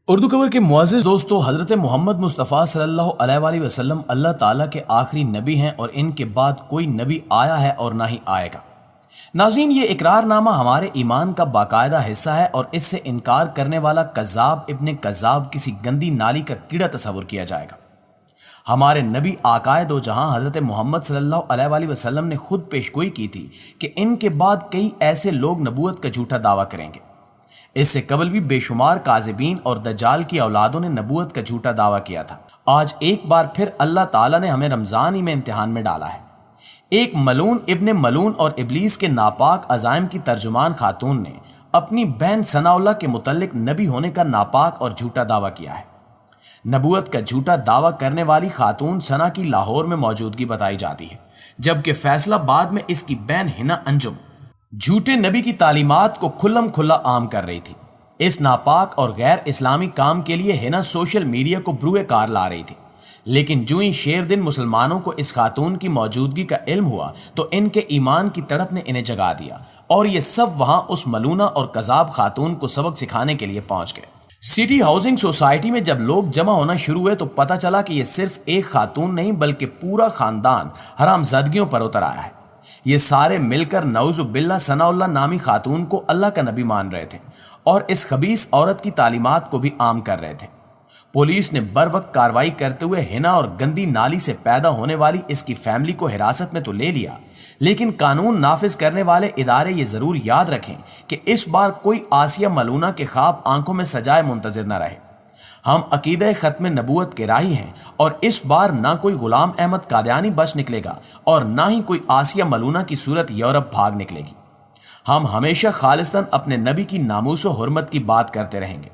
اردو کور کے معزز دوستو، حضرت محمد مصطفیٰ صلی اللہ علیہ وسلم اللہ تعالیٰ کے آخری نبی ہیں اور ان کے بعد کوئی نبی آیا ہے اور نہ ہی آئے گا۔ ناظرین، یہ اقرار نامہ ہمارے ایمان کا باقاعدہ حصہ ہے اور اس سے انکار کرنے والا کذاب ابن کذاب کسی گندی نالی کا کیڑا تصور کیا جائے گا۔ ہمارے نبی آقائے دو جہاں حضرت محمد صلی اللہ علیہ وسلم نے خود پیشگوئی کی تھی کہ ان کے بعد کئی ایسے لوگ نبوت کا جھوٹا دعویٰ کریں گے۔ اس سے قبل بھی بے شمار کاذبین اور دجال کی اولادوں نے نبوت کا جھوٹا دعویٰ کیا تھا۔ آج ایک بار پھر اللہ تعالیٰ نے ہمیں رمضان ہی میں امتحان میں ڈالا ہے۔ ایک ملعون ابن ملعون اور ابلیس کے ناپاک عزائم کی ترجمان خاتون نے اپنی بہن ثناء اللہ کے متعلق نبی ہونے کا ناپاک اور جھوٹا دعویٰ کیا ہے۔ نبوت کا جھوٹا دعویٰ کرنے والی خاتون ثنا کی لاہور میں موجودگی بتائی جاتی ہے، جبکہ فیصل آباد میں اس کی بہن ہنا انجم جھوٹے نبی کی تعلیمات کو کھلم کھلا عام کر رہی تھی۔ اس ناپاک اور غیر اسلامی کام کے لیے ہنا سوشل میڈیا کو بروئے کار لا رہی تھی، لیکن جو ہی شیر دن مسلمانوں کو اس خاتون کی موجودگی کا علم ہوا تو ان کے ایمان کی تڑپ نے انہیں جگا دیا اور یہ سب وہاں اس ملونہ اور کذاب خاتون کو سبق سکھانے کے لیے پہنچ گئے۔ سٹی ہاؤسنگ سوسائٹی میں جب لوگ جمع ہونا شروع ہوئے تو پتہ چلا کہ یہ صرف ایک خاتون نہیں بلکہ پورا خاندان حرام زادگیوں پر اتر آیا ہے۔ یہ سارے مل کر نعوذ باللہ ثناء اللہ نامی خاتون کو اللہ کا نبی مان رہے تھے اور اس خبیث عورت کی تعلیمات کو بھی عام کر رہے تھے۔ پولیس نے بر وقت کارروائی کرتے ہوئے ہنا اور گندی نالی سے پیدا ہونے والی اس کی فیملی کو حراست میں تو لے لیا، لیکن قانون نافذ کرنے والے ادارے یہ ضرور یاد رکھیں کہ اس بار کوئی آسیہ ملونہ کے خواب آنکھوں میں سجائے منتظر نہ رہے۔ ہم عقیدہ ختم نبوت کے راہی ہیں اور اس بار نہ کوئی غلام احمد قادیانی بچ نکلے گا اور نہ ہی کوئی آسیہ ملونہ کی صورت یورپ بھاگ نکلے گی۔ ہم ہمیشہ خالصتاً اپنے نبی کی ناموس و حرمت کی بات کرتے رہیں گے۔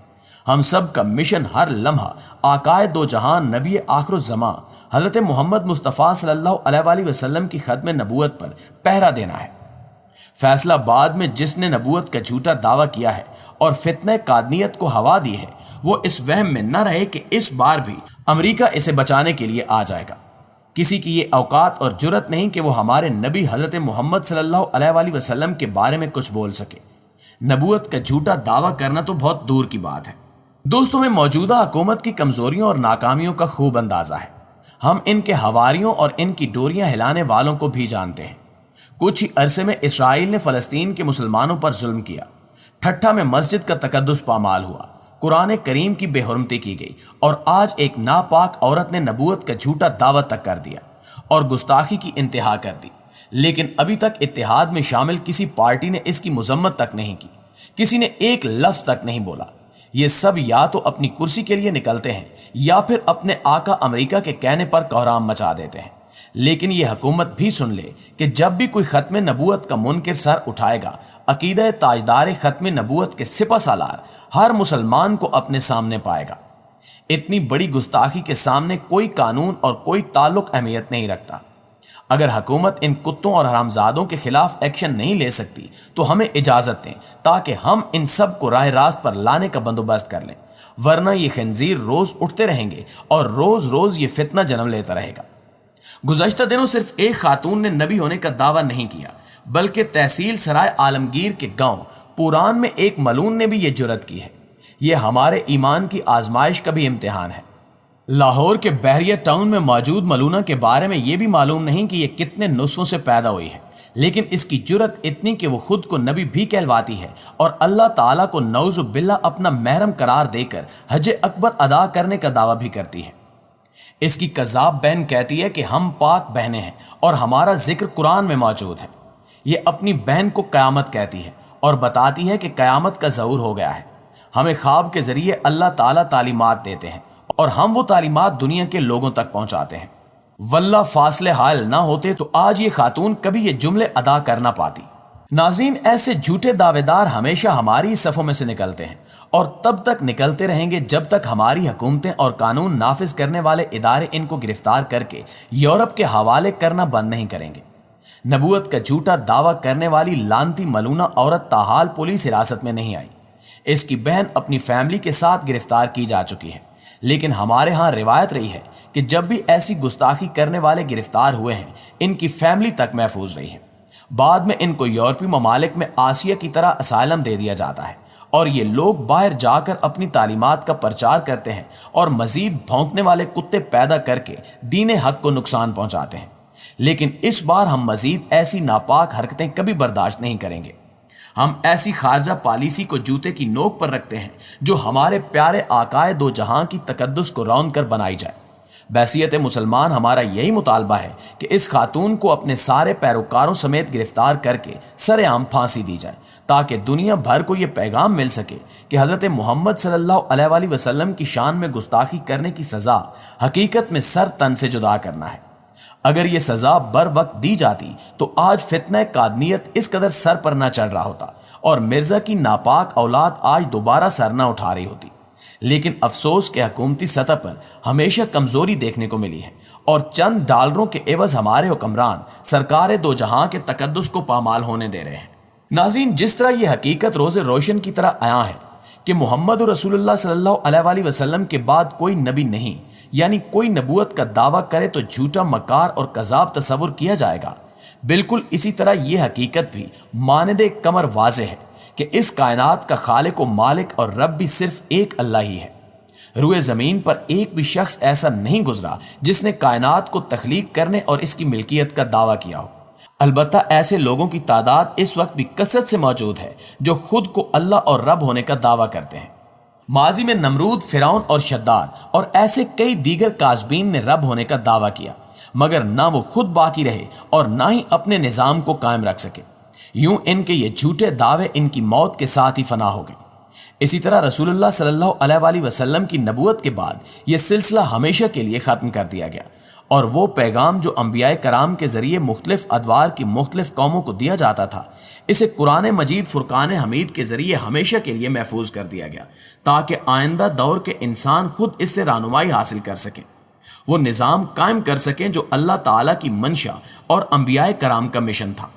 ہم سب کا مشن ہر لمحہ آقائے دو جہان نبی آخر الزماں حضرت محمد مصطفیٰ صلی اللہ علیہ وسلم کی ختم نبوت پر پہرا دینا ہے۔ فیصل آباد میں جس نے نبوت کا جھوٹا دعویٰ کیا ہے اور فتنہ قادنیت کو ہوا دی ہے، وہ اس وہم میں نہ رہے کہ اس بار بھی امریکہ اسے بچانے کے لیے آ جائے گا۔ کسی کی یہ اوقات اور جرت نہیں کہ وہ ہمارے نبی حضرت محمد صلی اللہ علیہ وسلم کے بارے میں کچھ بول سکے۔ نبوت کا جھوٹا دعویٰ کرنا تو بہت دور کی بات ہے۔ دوستوں، میں موجودہ حکومت کی کمزوریوں اور ناکامیوں کا خوب اندازہ ہے۔ ہم ان کے حواریوں اور ان کی ڈوریاں ہلانے والوں کو بھی جانتے ہیں۔ کچھ ہی عرصے میں اسرائیل نے فلسطین کے مسلمانوں پر ظلم کیا، ٹھٹھا میں مسجد کا تقدس پامال ہوا، قرآن کریم کی بے حرمتی کی گئی اور آج ایک ناپاک عورت نے نبوت کا جھوٹا دعویٰ تک کر دیا اور گستاخی کی انتہا کر دی، لیکن ابھی تک اتحاد میں شامل کسی پارٹی نے اس کی مذمت تک نہیں کی، کسی نے ایک لفظ تک نہیں بولا۔ یہ سب یا تو اپنی کرسی کے لیے نکلتے ہیں یا پھر اپنے آقا امریکہ کے کہنے پر کوہرام مچا دیتے ہیں۔ لیکن یہ حکومت بھی سن لے کہ جب بھی کوئی ختم نبوت کا منکر سر اٹھائے گا، عقیدہ تاجدار ختم نبوت کے سپہ سالار ہر مسلمان کو اپنے سامنے پائے گا۔ اتنی بڑی گستاخی کے سامنے کوئی قانون اور کوئی تعلق اہمیت نہیں رکھتا۔ اگر حکومت ان کتوں اور حرامزادوں کے خلاف ایکشن نہیں لے سکتی تو ہمیں اجازت دیں تاکہ ہم ان سب کو راہ راست پر لانے کا بندوبست کر لیں، ورنہ یہ خنزیر روز اٹھتے رہیں گے اور روز روز یہ فتنہ جنم لیتا رہے گا۔ گزشتہ دنوں صرف ایک خاتون نے نبی ہونے کا دعویٰ نہیں کیا، بلکہ تحصیل سرائے عالمگیر کے گاؤں پوران میں ایک ملعون نے بھی یہ جرت کی ہے۔ یہ ہمارے ایمان کی آزمائش کا بھی امتحان ہے۔ لاہور کے بحریہ ٹاؤن میں موجود ملونہ کے بارے میں یہ بھی معلوم نہیں کہ یہ کتنے نسخوں سے پیدا ہوئی ہے، لیکن اس کی جرت اتنی کہ وہ خود کو نبی بھی کہلواتی ہے اور اللہ تعالیٰ کو نعوذ باللہ اپنا محرم قرار دے کر حج اکبر ادا کرنے کا دعویٰ بھی کرتی ہے۔ اس کی کذاب بہن کہتی ہے کہ ہم پاک بہنیں ہیں اور ہمارا ذکر قرآن میں موجود ہے۔ یہ اپنی بہن کو قیامت کہتی ہے اور بتاتی ہے کہ قیامت کا ظہور ہو گیا ہے۔ ہمیں خواب کے ذریعے اللہ تعالیٰ تعلیمات دیتے ہیں اور ہم وہ تعلیمات دنیا کے لوگوں تک پہنچاتے ہیں۔ واللہ فاصلے حال نہ ہوتے تو آج یہ خاتون کبھی یہ جملے ادا کرنا پاتی۔ ناظرین، ایسے جھوٹے دعوے دار ہمیشہ ہماری صفوں میں سے نکلتے ہیں اور تب تک نکلتے رہیں گے جب تک ہماری حکومتیں اور قانون نافذ کرنے والے ادارے ان کو گرفتار کر کے یورپ کے حوالے کرنا بند نہیں کریں گے۔ نبوت کا جھوٹا دعویٰ کرنے والی لانتی ملونہ عورت تاحال پولیس حراست میں نہیں آئی۔ اس کی بہن اپنی فیملی کے ساتھ گرفتار کی جا چکی ہے، لیکن ہمارے ہاں روایت رہی ہے کہ جب بھی ایسی گستاخی کرنے والے گرفتار ہوئے ہیں، ان کی فیملی تک محفوظ رہی ہے۔ بعد میں ان کو یورپی ممالک میں آسیہ کی طرح اسائلم دے دیا جاتا ہے اور یہ لوگ باہر جا کر اپنی تعلیمات کا پرچار کرتے ہیں اور مزید بھونکنے والے کتے پیدا کر کے دین حق کو نقصان پہنچاتے ہیں، لیکن اس بار ہم مزید ایسی ناپاک حرکتیں کبھی برداشت نہیں کریں گے۔ ہم ایسی خارجہ پالیسی کو جوتے کی نوک پر رکھتے ہیں جو ہمارے پیارے آقائے دو جہاں کی تقدس کو رون کر بنائی جائے۔ بحیثیت مسلمان ہمارا یہی مطالبہ ہے کہ اس خاتون کو اپنے سارے پیروکاروں سمیت گرفتار کر کے سر عام پھانسی دی جائے، تاکہ دنیا بھر کو یہ پیغام مل سکے کہ حضرت محمد صلی اللہ علیہ وآلہ وسلم کی شان میں گستاخی کرنے کی سزا حقیقت میں سر تن سے جدا کرنا ہے۔ اگر یہ سزا بر وقت دی جاتی تو آج فتنہ قادنیت اس قدر سر پر نہ چڑھ رہا ہوتا اور مرزا کی ناپاک اولاد آج دوبارہ سر نہ اٹھا رہی ہوتی۔ لیکن افسوس کہ حکومتی سطح پر ہمیشہ کمزوری دیکھنے کو ملی ہے اور چند ڈالروں کے عوض ہمارے حکمران سرکار دو جہاں کے تقدس کو پامال ہونے دے رہے ہیں۔ ناظرین، جس طرح یہ حقیقت روز روشن کی طرح عیاں ہے کہ محمد رسول اللہ صلی اللہ علیہ وآلہ وسلم کے بعد کوئی نبی نہیں، یعنی کوئی نبوت کا دعویٰ کرے تو جھوٹا مکار اور کذاب تصور کیا جائے گا، بالکل اسی طرح یہ حقیقت بھی مانند قمر واضح ہے کہ اس کائنات کا خالق و مالک اور رب بھی صرف ایک اللہ ہی ہے۔ روئے زمین پر ایک بھی شخص ایسا نہیں گزرا جس نے کائنات کو تخلیق کرنے اور اس کی ملکیت کا دعویٰ کیا ہو۔ البتہ ایسے لوگوں کی تعداد اس وقت بھی کثرت سے موجود ہے جو خود کو اللہ اور رب ہونے کا دعویٰ کرتے ہیں۔ ماضی میں نمرود، فرعون اور شداد اور ایسے کئی دیگر کاذبین نے رب ہونے کا دعویٰ کیا، مگر نہ وہ خود باقی رہے اور نہ ہی اپنے نظام کو قائم رکھ سکے۔ یوں ان کے یہ جھوٹے دعوے ان کی موت کے ساتھ ہی فنا ہو گئے۔ اسی طرح رسول اللہ صلی اللہ علیہ وآلہ وسلم کی نبوت کے بعد یہ سلسلہ ہمیشہ کے لیے ختم کر دیا گیا، اور وہ پیغام جو انبیاء کرام کے ذریعے مختلف ادوار کی مختلف قوموں کو دیا جاتا تھا، اسے قرآن مجید فرقان حمید کے ذریعے ہمیشہ کے لیے محفوظ کر دیا گیا، تاکہ آئندہ دور کے انسان خود اس سے رہنمائی حاصل کر سکیں، وہ نظام قائم کر سکیں جو اللہ تعالیٰ کی منشا اور انبیاء کرام کا مشن تھا۔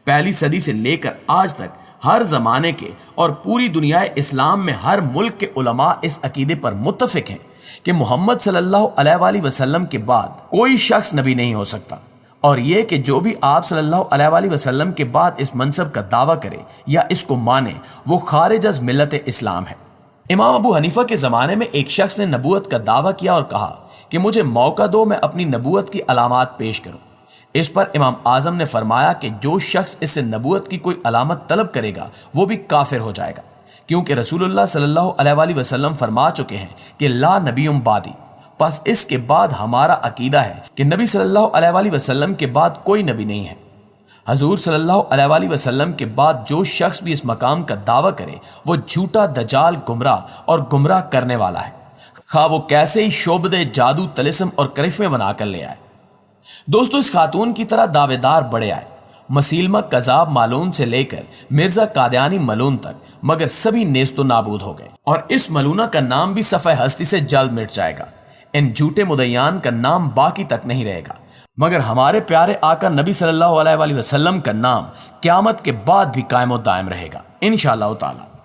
پہلی صدی سے لے کر آج تک ہر زمانے کے اور پوری دنیا اسلام میں ہر ملک کے علماء اس عقیدے پر متفق ہیں کہ محمد صلی اللہ علیہ وآلہ وسلم کے بعد کوئی شخص نبی نہیں ہو سکتا، اور یہ کہ جو بھی آپ صلی اللہ علیہ وآلہ وسلم کے بعد اس منصب کا دعویٰ کرے یا اس کو مانے وہ خارج از ملت اسلام ہے۔ امام ابو حنیفہ کے زمانے میں ایک شخص نے نبوت کا دعویٰ کیا اور کہا کہ مجھے موقع دو، میں اپنی نبوت کی علامات پیش کروں۔ اس پر امام اعظم نے فرمایا کہ جو شخص اس سے نبوت کی کوئی علامت طلب کرے گا وہ بھی کافر ہو جائے گا، کیونکہ رسول اللہ صلی اللہ علیہ وآلہ وسلم فرما چکے ہیں کہ لا نبی بعدی، پس اس کے بعد ہمارا عقیدہ ہے کہ نبی صلی اللہ علیہ وآلہ وسلم کے بعد کوئی نبی نہیں ہے۔ حضور صلی اللہ علیہ وآلہ وسلم کے بعد جو شخص بھی اس مقام کا دعویٰ کرے وہ جھوٹا، دجال، گمراہ اور گمراہ کرنے والا ہے، خواہ وہ کیسے ہی شعبدے، جادو، طلسم اور کرشمے بنا کر لے آئے۔ دوستو، اس خاتون کی طرح دعوے دار بڑے آئے، مسیلمہ کذاب مالون سے لے کر مرزا قادیانی ملون تک، مگر سبھی نیست و نابود ہو گئے، اور اس ملونہ کا نام بھی صفحہ ہستی سے جلد مٹ جائے گا۔ ان جھوٹے مدعیان کا نام باقی تک نہیں رہے گا، مگر ہمارے پیارے آقا نبی صلی اللہ علیہ وآلہ وسلم کا نام قیامت کے بعد بھی قائم و دائم رہے گا انشاءاللہ تعالی۔